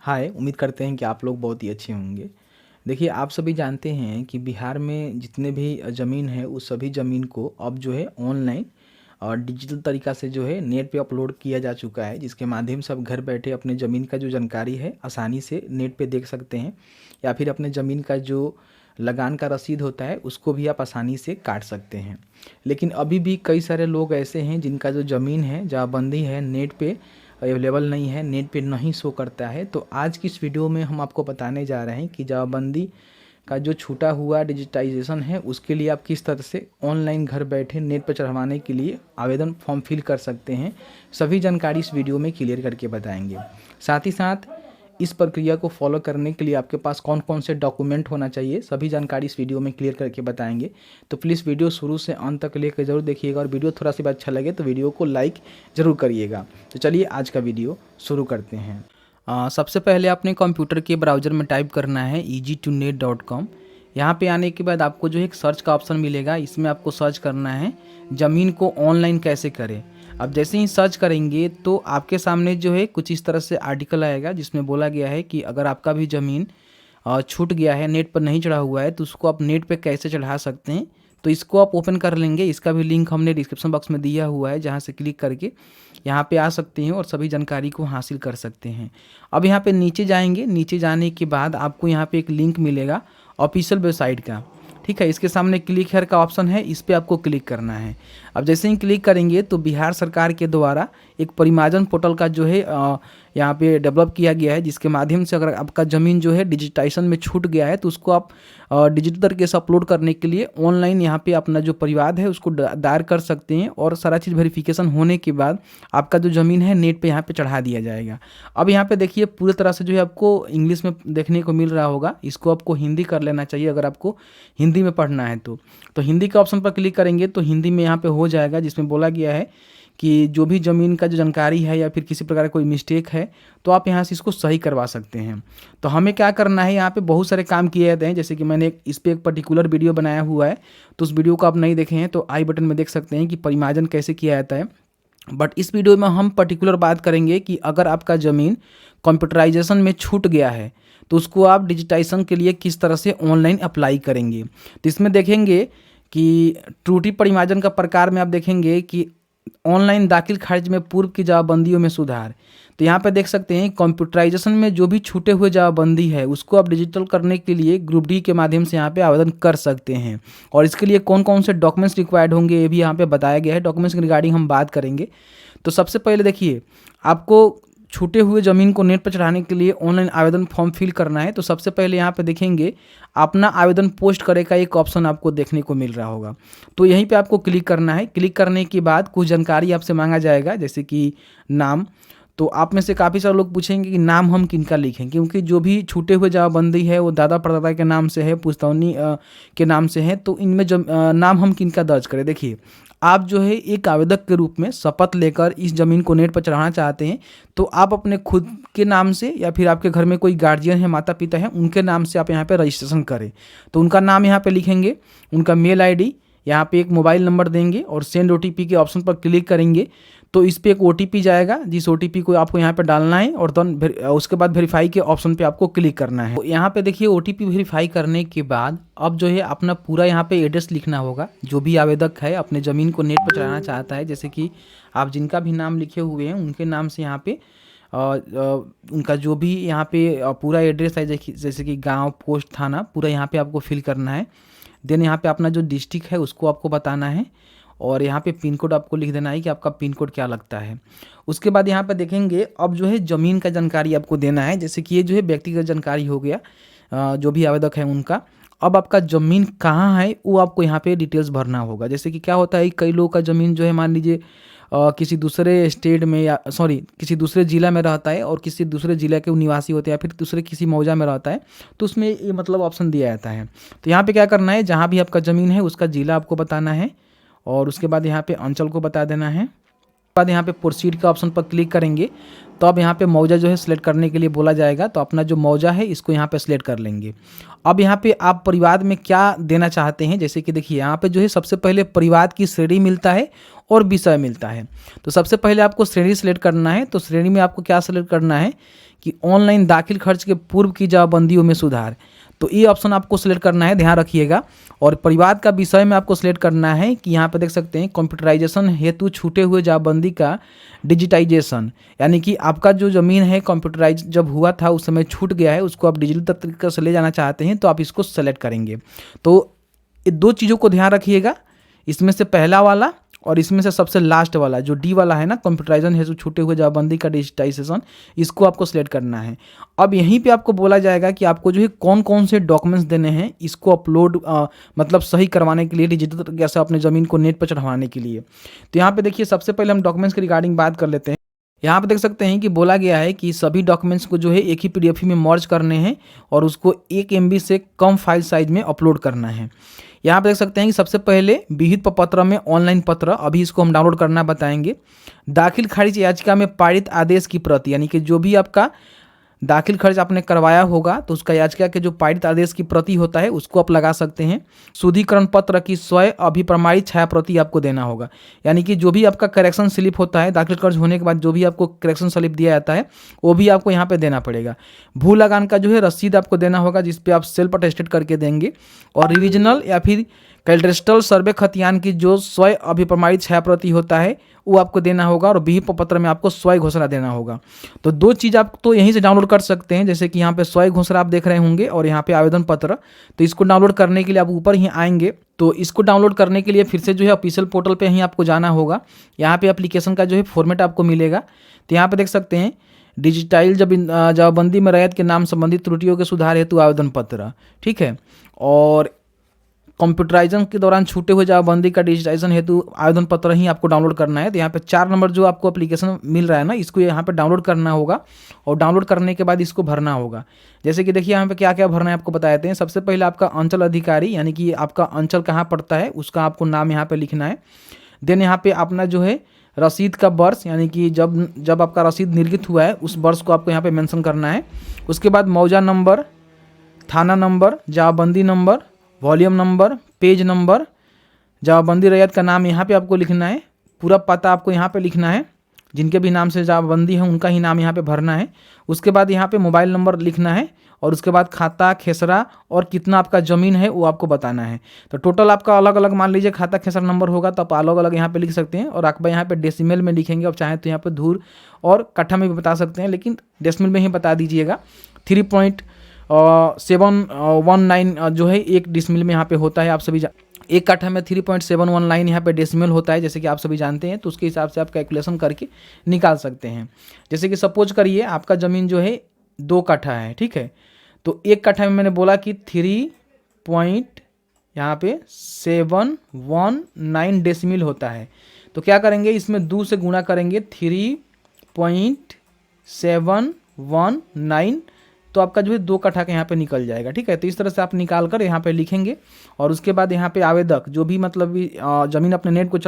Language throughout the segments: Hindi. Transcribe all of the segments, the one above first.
हाय, उम्मीद करते हैं कि आप लोग बहुत ही अच्छे होंगे। देखिए, आप सभी जानते हैं कि बिहार में जितने भी ज़मीन है, उस सभी ज़मीन को अब जो है ऑनलाइन और डिजिटल तरीक़ा से जो है नेट पे अपलोड किया जा चुका है, जिसके माध्यम से आप घर बैठे अपने ज़मीन का जो जानकारी है, आसानी से नेट पे देख सकते हैं या फिर अपने ज़मीन का जो लगान का रसीद होता है, उसको भी आप आसानी से काट सकते हैं। लेकिन अभी भी कई सारे लोग ऐसे हैं जिनका जो ज़मीन है, जमाबंदी है, नेट पे अवेलेबल नहीं है, नेट पे नहीं शो करता है। तो आज की इस वीडियो में हम आपको बताने जा रहे हैं कि जमाबंदी का जो छूटा हुआ डिजिटाइजेशन है, उसके लिए आप किस तरह से ऑनलाइन घर बैठे नेट पर चढ़वाने के लिए आवेदन फॉर्म फिल कर सकते हैं। सभी जानकारी इस वीडियो में क्लियर करके बताएंगे। साथ ही साथ इस प्रक्रिया को फॉलो करने के लिए आपके पास कौन कौन से डॉक्यूमेंट होना चाहिए, सभी जानकारी इस वीडियो में क्लियर करके बताएंगे। तो प्लीज़ वीडियो शुरू से अंत तक लेकर ज़रूर देखिएगा और वीडियो थोड़ा सा भी अच्छा लगे तो वीडियो को लाइक ज़रूर करिएगा। तो चलिए आज का वीडियो शुरू करते हैं। सबसे पहले अपने कंप्यूटर के ब्राउज़र में टाइप करना है easy2net.com। यहाँ पे आने के बाद आपको जो है एक सर्च का ऑप्शन मिलेगा, इसमें आपको सर्च करना है ज़मीन को ऑनलाइन कैसे करें। अब जैसे ही सर्च करेंगे तो आपके सामने जो है कुछ इस तरह से आर्टिकल आएगा, जिसमें बोला गया है कि अगर आपका भी ज़मीन छूट गया है, नेट पर नहीं चढ़ा हुआ है, तो उसको आप नेट पे कैसे चढ़ा सकते हैं। तो इसको आप ओपन कर लेंगे। इसका भी लिंक हमने डिस्क्रिप्शन बॉक्स में दिया हुआ है, जहाँ से क्लिक करके यहाँ पे आ सकते हैं और सभी जानकारी को हासिल कर सकते हैं। अब यहाँ पे नीचे जाएंगे, नीचे जाने के बाद आपको यहाँ पे एक लिंक मिलेगा ऑफिशियल वेबसाइट का, ठीक है। इसके सामने क्लिक हेयर का ऑप्शन है, इस पर आपको क्लिक करना है। अब जैसे ही क्लिक करेंगे तो बिहार सरकार के द्वारा एक परिमार्जन पोर्टल का जो है यहाँ पे डेवलप किया गया है, जिसके माध्यम से अगर आपका ज़मीन जो है डिजिटाइजेशन में छूट गया है तो उसको आप डिजिटल तरीके से अपलोड करने के लिए ऑनलाइन यहाँ पे अपना जो परिवाद है उसको दायर कर सकते हैं और सारा चीज़ वेरिफिकेशन होने के बाद आपका जो ज़मीन है नेट पे यहाँ पे चढ़ा दिया जाएगा। अब यहाँ पे देखिए पूरी तरह से जो है आपको इंग्लिश में देखने को मिल रहा होगा, इसको आपको हिंदी कर लेना चाहिए अगर आपको हिंदी में पढ़ना है तो हिंदी के ऑप्शन पर क्लिक करेंगे तो हिंदी में यहाँ पे हो जाएगा, जिसमें बोला गया है कि जो भी ज़मीन का जो जानकारी है या फिर किसी प्रकार का कोई मिस्टेक है तो आप यहाँ से इसको सही करवा सकते हैं। तो हमें क्या करना है, यहाँ पे बहुत सारे काम किए जाते हैं, जैसे कि मैंने इस पर एक पर्टिकुलर वीडियो बनाया हुआ है, तो उस वीडियो को आप नहीं देखे हैं तो आई बटन में देख सकते हैं कि परिमार्जन कैसे किया जाता है। बट इस वीडियो में हम पर्टिकुलर बात करेंगे कि अगर आपका ज़मीन कंप्यूटराइजेशन में छूट गया है तो उसको आप डिजिटाइजेशन के लिए किस तरह से ऑनलाइन अप्लाई करेंगे। तो इसमें देखेंगे कि त्रुटि परिमार्जन का प्रकार में आप देखेंगे कि ऑनलाइन दाखिल खारिज में पूर्व की जमाबंदियों में सुधार। तो यहाँ पे देख सकते हैं कंप्यूटराइजेशन में जो भी छूटे हुए जमाबंदी है उसको आप डिजिटल करने के लिए ग्रुप डी के माध्यम से यहाँ पे आवेदन कर सकते हैं। और इसके लिए कौन कौन से डॉक्यूमेंट्स रिक्वायर्ड होंगे ये भी यहाँ पे बताया गया है। डॉक्यूमेंट्स के रिगार्डिंग हम बात करेंगे। तो सबसे पहले देखिए, आपको छूटे हुए ज़मीन को नेट पर चढ़ाने के लिए ऑनलाइन आवेदन फॉर्म फिल करना है। तो सबसे पहले यहाँ पे देखेंगे अपना आवेदन पोस्ट करे का एक ऑप्शन आपको देखने को मिल रहा होगा, तो यहीं पे आपको क्लिक करना है। क्लिक करने के बाद कुछ जानकारी आपसे मांगा जाएगा, जैसे कि नाम। तो आप में से काफ़ी सारे लोग पूछेंगे कि नाम हम किनका लिखें, क्योंकि जो भी छूटे हुए जमाबंदी है वो दादा परदादा के नाम से है, पुश्तौनी के नाम से है, तो इनमें नाम हम किनका दर्ज करें। देखिए, आप जो है एक आवेदक के रूप में शपथ लेकर इस ज़मीन को नेट पर चढ़ाना चाहते हैं तो आप अपने खुद के नाम से या फिर आपके घर में कोई गार्जियन है, माता पिता हैं, उनके नाम से आप यहाँ पे रजिस्ट्रेशन करें। तो उनका नाम यहाँ पे लिखेंगे, उनका मेल आईडी, यहाँ पे एक मोबाइल नंबर देंगे और सेंड ओटीपी के ऑप्शन पर क्लिक करेंगे तो इस पर एक ओटीपी जाएगा, जिस ओटीपी को आपको यहाँ पे डालना है और उसके बाद वेरीफाई के ऑप्शन पे आपको क्लिक करना है। तो यहाँ पे देखिए ओटीपी वेरीफाई करने के बाद अब जो है अपना पूरा यहाँ पे एड्रेस लिखना होगा। जो भी आवेदक है अपने ज़मीन को नेट पर चढ़ाना चाहता है, जैसे कि आप जिनका भी नाम लिखे हुए हैं उनके नाम से यहाँ पे उनका जो भी यहाँ पे पूरा एड्रेस है, जैसे कि गाँव, पोस्ट, थाना, पूरा यहाँ पे आपको फिल करना है। देन यहाँ पे अपना जो डिस्ट्रिक्ट है उसको आपको बताना है और यहाँ पे पिन कोड आपको लिख देना है कि आपका पिन कोड क्या लगता है। उसके बाद यहाँ पे देखेंगे अब जो है ज़मीन का जानकारी आपको देना है, जैसे कि ये जो है व्यक्तिगत जानकारी हो गया जो भी आवेदक है उनका। अब आपका ज़मीन कहाँ है वो आपको यहाँ पे डिटेल्स भरना होगा। जैसे कि क्या होता है, कई लोगों का ज़मीन जो है मान लीजिए किसी दूसरे स्टेट में या किसी दूसरे ज़िला में रहता है और किसी दूसरे ज़िला के निवासी होते हैं या फिर दूसरे किसी मौजा में रहता है, तो उसमें ये मतलब ऑप्शन दिया जाता है। तो यहाँ पे क्या करना है, जहाँ भी आपका ज़मीन है उसका ज़िला आपको बताना है और उसके बाद यहाँ पे अंचल को बता देना है। बाद यहाँ पे प्रोसीड का ऑप्शन पर क्लिक करेंगे तो अब यहाँ पे मौजा जो है सिलेक्ट करने के लिए बोला जाएगा, तो अपना जो मौजा है इसको यहाँ पे सिलेक्ट कर लेंगे। अब यहाँ पे आप परिवाद में क्या देना चाहते हैं, जैसे कि देखिए यहाँ पे जो है सबसे पहले परिवाद की श्रेणी मिलता है और विषय मिलता है। तो सबसे पहले आपको श्रेणी सिलेक्ट करना है। तो श्रेणी में आपको क्या सिलेक्ट करना है कि ऑनलाइन दाखिल खर्च के पूर्व की जवाबबंदियों में सुधार। तो ये ऑप्शन आपको सिलेक्ट करना है, ध्यान रखिएगा। और परिवार का विषय में आपको सिलेक्ट करना है कि यहाँ पे देख सकते हैं कंप्यूटराइजेशन हेतु छूटे हुए जवाबबंदी का डिजिटाइजेशन, यानी कि आपका जो ज़मीन है कंप्यूटराइज जब हुआ था उस समय छूट गया है, उसको आप डिजिटल तरीके से ले जाना चाहते हैं तो आप इसको सेलेक्ट करेंगे। तो ये दो चीज़ों को ध्यान रखिएगा, इसमें से पहला वाला और इसमें से सबसे लास्ट वाला जो डी वाला है ना, कंप्यूटराइजेशन हेतु छूटे हुए जवाबबंदी का डिजिटाइजेशन, इसको आपको सिलेक्ट करना है। अब यहीं पे आपको बोला जाएगा कि आपको जो है कौन कौन से डॉक्यूमेंट्स देने हैं इसको अपलोड मतलब सही करवाने के लिए, डिजिटल तरीके से अपने ज़मीन को नेट पर चढ़वाने के लिए। तो यहाँ पे देखिए सबसे पहले हम डॉक्यूमेंट्स के रिगार्डिंग बात कर लेते हैं। यहाँ पे देख सकते हैं कि बोला गया है कि सभी डॉक्यूमेंट्स को जो है एक ही पीडीएफ में मर्ज करने हैं और उसको 1 MB से कम फाइल साइज में अपलोड करना है। यहाँ पे देख सकते हैं कि सबसे पहले विहित प्रपत्र में ऑनलाइन पत्र, अभी इसको हम डाउनलोड करना बताएंगे। दाखिल खारिज याचिका में पारित आदेश की प्रति, यानी कि जो भी आपका दाखिल खर्च आपने करवाया होगा तो उसका याचिका के जो पारित आदेश की प्रति होता है उसको आप लगा सकते हैं। शुद्धिकरण पत्र की स्वयं अभिप्रमाणित छाया प्रति आपको देना होगा, यानी कि जो भी आपका करेक्शन स्लिप होता है दाखिल खर्च होने के बाद जो भी आपको करेक्शन स्लिप दिया जाता है वो भी आपको यहाँ पे देना पड़ेगा। भू लगान का जो है रसीद आपको देना होगा जिस पे आप सेल्फ अटेस्टेड करके देंगे। और रिविजनल या फिर कैडस्ट्रल सर्वे खतियान की जो स्वयं अभिप्रमाणित छाया प्रति होता है वो आपको देना होगा। और विहित पत्र में आपको स्वयं घोषणा देना होगा। तो दो चीज़ आप तो यहीं से डाउनलोड कर सकते हैं, जैसे कि यहाँ पे स्वयं घोषणा आप देख रहे होंगे और यहाँ पे आवेदन पत्र। तो इसको डाउनलोड करने के लिए आप ऊपर ही आएंगे, तो इसको डाउनलोड करने के लिए फिर से जो है ऑफिशियल पोर्टल पे ही आपको जाना होगा। यहाँ पे एप्लीकेशन का जो है फॉर्मेट आपको मिलेगा। तो यहाँ पे देख सकते हैं डिजिटाइल जवाबबंदी में रैयत के नाम संबंधित त्रुटियों के सुधार हेतु आवेदन पत्र, ठीक है। और कंप्यूटराइजेशन के दौरान छूटे हुए जवाबबंदी का डिजिटाइजेशन हेतु आवेदन पत्र ही आपको डाउनलोड करना है। तो यहाँ पे 4 नंबर जो आपको एप्लीकेशन मिल रहा है ना, इसको यहाँ पे डाउनलोड करना होगा और डाउनलोड करने के बाद इसको भरना होगा। जैसे कि देखिए यहाँ पे क्या क्या भरना है आपको बता देते हैं। सबसे पहले आपका अंचल अधिकारी, यानी कि आपका अंचल कहाँ पड़ता है उसका आपको नाम यहाँ पे लिखना है। देन यहाँ पे अपना जो है रसीद का वर्ष, यानी कि जब आपका रसीद निर्गत हुआ है उस वर्ष को आपको यहाँ पे मेंशन करना है। उसके बाद मौजा नंबर, थाना नंबर, जवाबबंदी number, volume number, page number, जवाबबंदी रैयत का नाम यहाँ पे आपको लिखना है। पूरा पता आपको यहाँ पे लिखना है, जिनके भी नाम से जवाबबंदी है उनका ही नाम यहाँ पे भरना है। उसके बाद यहाँ पे मोबाइल नंबर लिखना है और उसके बाद खाता खेसरा और कितना आपका ज़मीन है वो आपको बताना है। तो टोटल आपका अलग अलग मान लीजिए खाता खेसरा नंबर होगा तो आप अलग अलग यहाँ पे लिख सकते हैं। और आप यहाँ पे डेसिमल में लिखेंगे, आप चाहें तो यहाँ पे धूर और कट्ठा में भी बता सकते हैं, लेकिन डेसिमल में ही बता दीजिएगा। 3.719 जो है 1 डिसमिल में यहाँ पे होता है। आप सभी एक कट्ठा में 3.719 यहाँ पे डेसिमल होता है, जैसे कि आप सभी जानते हैं। तो उसके हिसाब से आप कैलकुलेशन करके निकाल सकते हैं। जैसे कि सपोज करिए आपका ज़मीन जो है 2 कट्ठा है, ठीक है। तो 1 कट्ठा में मैंने बोला कि 3.719 डेसिमल होता है। तो क्या करेंगे, इसमें 2 से गुणा करेंगे 3.719, तो आपका जो है 2 कट्ठा का यहाँ पे निकल जाएगा, ठीक है। तो इस तरह से आप निकाल कर यहाँ पे लिखेंगे। और उसके बाद यहाँ पे आवेदक जो भी मतलब ज़मीन अपने नेट पे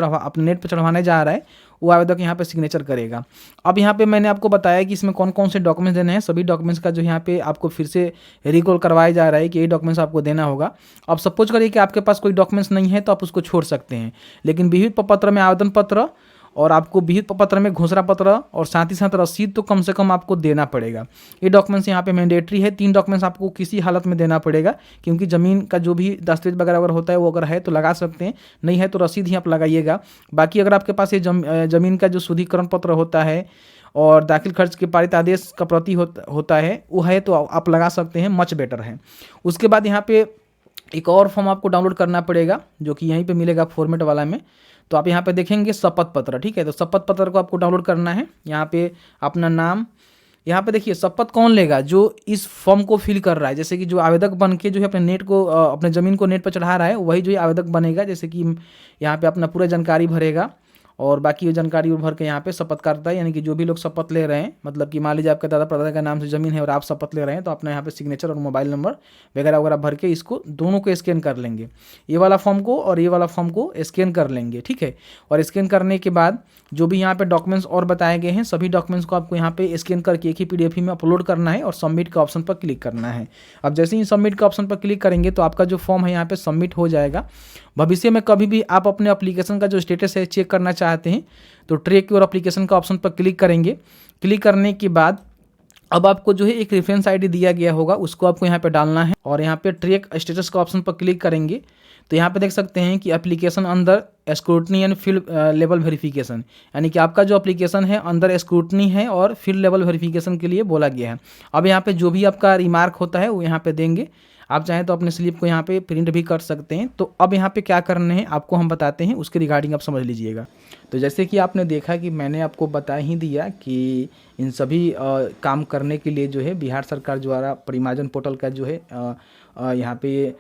चढ़वाने जा रहा है वो आवेदक यहाँ पे सिग्नेचर करेगा। अब यहाँ पे मैंने आपको बताया कि इसमें कौन कौन से डॉक्यूमेंट्स देने हैं। सभी डॉक्यूमेंट्स का जो यहाँ पे आपको फिर से रिकॉल करवाया जा रहा है कि ये डॉक्यूमेंट्स आपको देना होगा। अब सपोज करिए कि आपके पास कोई डॉक्यूमेंट्स नहीं है तो आप उसको छोड़ सकते हैं, लेकिन विहित प्रपत्र में आवेदन पत्र और आपको विहित प्रपत्र में घोषणा पत्र और साथ ही साथ रसीद तो कम से कम आपको देना पड़ेगा। ये डॉक्यूमेंट्स यहाँ पे मैंडेटरी है। 3 डॉक्यूमेंट्स आपको किसी हालत में देना पड़ेगा, क्योंकि ज़मीन का जो भी दस्तावेज वगैरह अगर होता है वो अगर है तो लगा सकते हैं, नहीं है तो रसीद ही आप लगाइएगा। बाकी अगर आपके पास ये ज़मीन का जो शुद्धिकरण पत्र होता है और दाखिल खर्च के पारित आदेश का प्रति होता है वो है तो आप लगा सकते हैं, मच बेटर है। उसके बाद यहाँ पे एक और फॉर्म आपको डाउनलोड करना पड़ेगा जो कि यहीं पे मिलेगा फॉर्मेट वाला में। तो आप यहाँ पे देखेंगे शपथ पत्र, ठीक है। तो शपथ पत्र को आपको डाउनलोड करना है। यहाँ पे अपना नाम, यहाँ पे देखिए शपथ कौन लेगा, जो इस फॉर्म को फिल कर रहा है। जैसे कि जो आवेदक बन के जो है अपने ज़मीन को नेट पर चढ़ा रहा है वही जो है आवेदक बनेगा। जैसे कि यहाँ पे अपना पूरा जानकारी भरेगा और बाकी ये जानकारी भर के यहाँ पे शपथ करता है। यानी कि जो भी लोग शपथ ले रहे हैं, मतलब कि मान लीजिए आपके दादा परदादा का नाम से ज़मीन है और आप शपथ ले रहे हैं, तो अपने यहाँ पे सिग्नेचर और मोबाइल नंबर वगैरह वगैरह भर के इसको दोनों को स्कैन कर लेंगे, ये वाला फॉर्म को और ये वाला फॉर्म को स्कैन कर लेंगे, ठीक है। और स्कैन करने के बाद जो भी यहाँ पे डॉक्यूमेंट्स और बताए गए हैं सभी डॉक्यूमेंट्स को आपको यहाँ पे स्कैन करके एक ही PDF में अपलोड करना है और सबमिट का ऑप्शन पर क्लिक करना है। अब जैसे ही सबमिट का ऑप्शन पर क्लिक करेंगे तो आपका जो फॉर्म है यहाँ पे सबमिट हो जाएगा। भविष्य में कभी भी आप अपने एप्लीकेशन का जो स्टेटस है चेक करना चाहते हैं तो ट्रैक योर एप्लीकेशन का ऑप्शन पर क्लिक करेंगे। क्लिक करने के बाद अब आपको जो है एक रेफरेंस आईडी दिया गया होगा, उसको आपको यहाँ पे डालना है और यहाँ पे ट्रैक स्टेटस का ऑप्शन पर क्लिक करेंगे तो यहाँ पे देख सकते हैं कि एप्लीकेशन अंदर scrutiny and field level verification, यानी कि आपका जो एप्लीकेशन है अंदर स्क्रूटनी है और फील्ड लेवल वेरिफिकेशन के लिए बोला गया है। अब यहाँ पे जो भी आपका रिमार्क होता है वो यहाँ पे देंगे। आप चाहें तो अपने स्लिप को यहाँ पे प्रिंट भी कर सकते हैं। तो अब यहाँ पे क्या करना है आपको हम बताते हैं, उसके रिगार्डिंग आप समझ लीजिएगा। तो जैसे कि आपने देखा कि मैंने आपको बता ही दिया कि इन सभी काम करने के लिए जो है बिहार सरकार द्वारा परिमार्जन पोर्टल का जो है यहाँ पे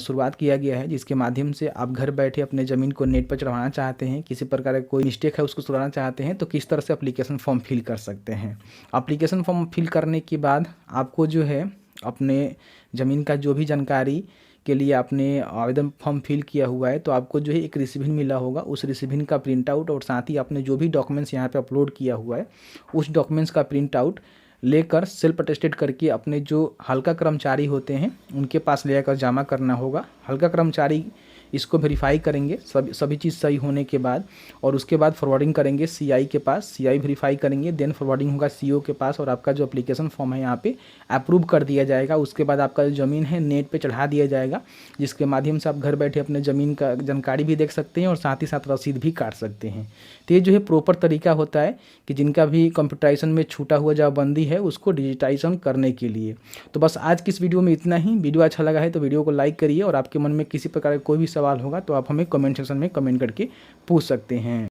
शुरुआत किया गया है, जिसके माध्यम से आप घर बैठे अपने ज़मीन को नेट पर चढ़वाना चाहते हैं, किसी प्रकार का कोई मिस्टेक है उसको सुधारना चाहते हैं तो किस तरह से एप्लीकेशन फॉर्म फिल कर सकते हैं। एप्लीकेशन फॉर्म फिल करने के बाद आपको जो है अपने ज़मीन का जो भी जानकारी के लिए आपने आवेदन फॉर्म फिल किया हुआ है तो आपको जो है एक रिसिप्ट मिला होगा, उस रिसिप्ट का प्रिंट आउट और साथ ही आपने जो भी डॉक्यूमेंट्स यहाँ पे अपलोड किया हुआ है उस डॉक्यूमेंट्स का प्रिंट आउट लेकर सेल्फ अटेस्टेड करके अपने जो हल्का कर्मचारी होते हैं उनके पास ले जाकर जमा करना होगा। हल्का कर्मचारी इसको वेरीफाई करेंगे सभी चीज़ सही होने के बाद और उसके बाद फॉरवर्डिंग करेंगे सीआई के पास, सीआई वेरीफाई करेंगे, देन फॉरवर्डिंग होगा सीओ के पास और आपका जो एप्लीकेशन फॉर्म है यहाँ पे अप्रूव कर दिया जाएगा। उसके बाद आपका जो ज़मीन है नेट पे चढ़ा दिया जाएगा, जिसके माध्यम से आप घर बैठे अपने ज़मीन का जानकारी भी देख सकते हैं और साथ ही साथ रसीद भी काट सकते हैं। तो ये जो है प्रॉपर तरीका होता है कि जिनका भी कंप्यूटराइजेशन में छूटा हुआ जमाबंदी है उसको डिजिटाइजेशन करने के लिए। तो बस आज की इस वीडियो में इतना ही। वीडियो अच्छा लगा है तो वीडियो को लाइक करिए और आपके मन में किसी प्रकार का कोई भी सवाल होगा तो आप हमें कमेंट सेक्शन में कमेंट करके पूछ सकते हैं।